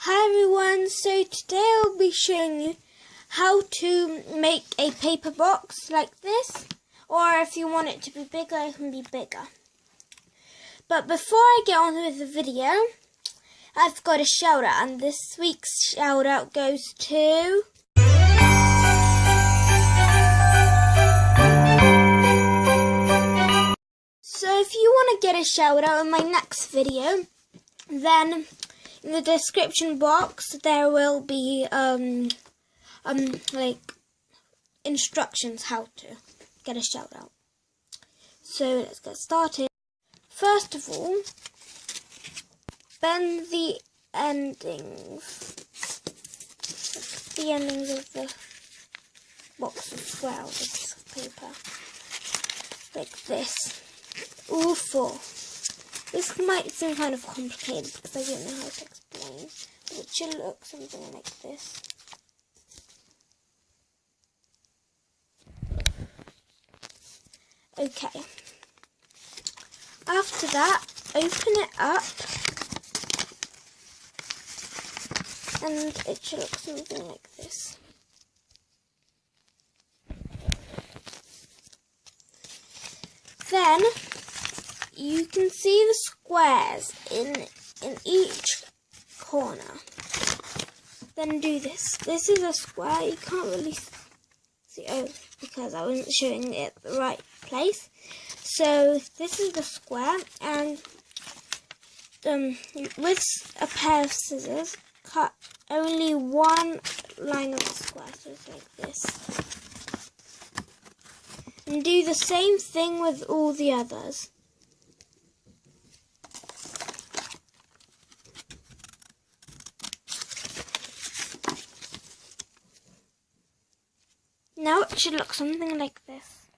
Hi everyone, so today I'll be showing you how to make a paper box like this, or if you want it to be bigger, it can be bigger. But before I get on with the video, I've got a shout out, and this week's shout out goes to So if you want to get a shout out in my next video, then in the description box there will be like instructions how to get a shout out. So let's get started. First of all, bend the endings of the box as well, this piece of paper, like this. All four. This might seem kind of complicated because I don't know how to explain, but it should look something like this. Okay. After that, open it up, and it should look something like this. Then you can see the squares in each corner. Then do this. This is a square. You can't really see because I wasn't showing it at the right place. So this is the square, and with a pair of scissors, cut only one line of the square. So it's like this. And do the same thing with all the others. Now it should look something like this.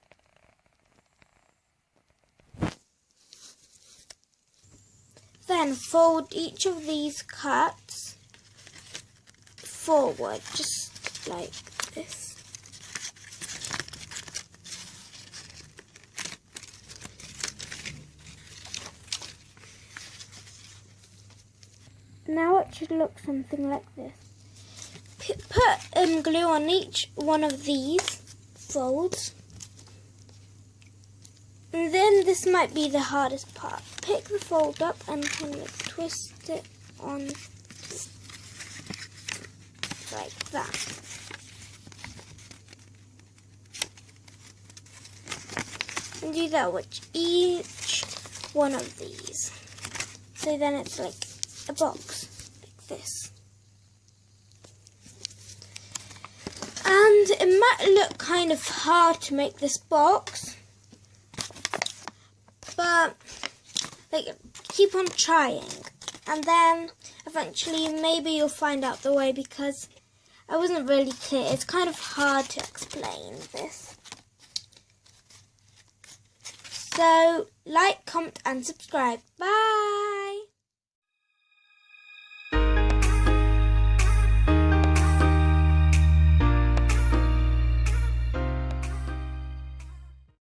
Then fold each of these cuts forward, just like this. Now it should look something like this. Put glue on each one of these folds. And then this might be the hardest part. Pick the fold up and kind of twist it on like that. And do that with each one of these. So then it's like a box like this. And it might look kind of hard to make this box, but like keep on trying, and then eventually maybe you'll find out the way, because I wasn't really clear. It's kind of hard to explain this. So like, comment and subscribe. Bye.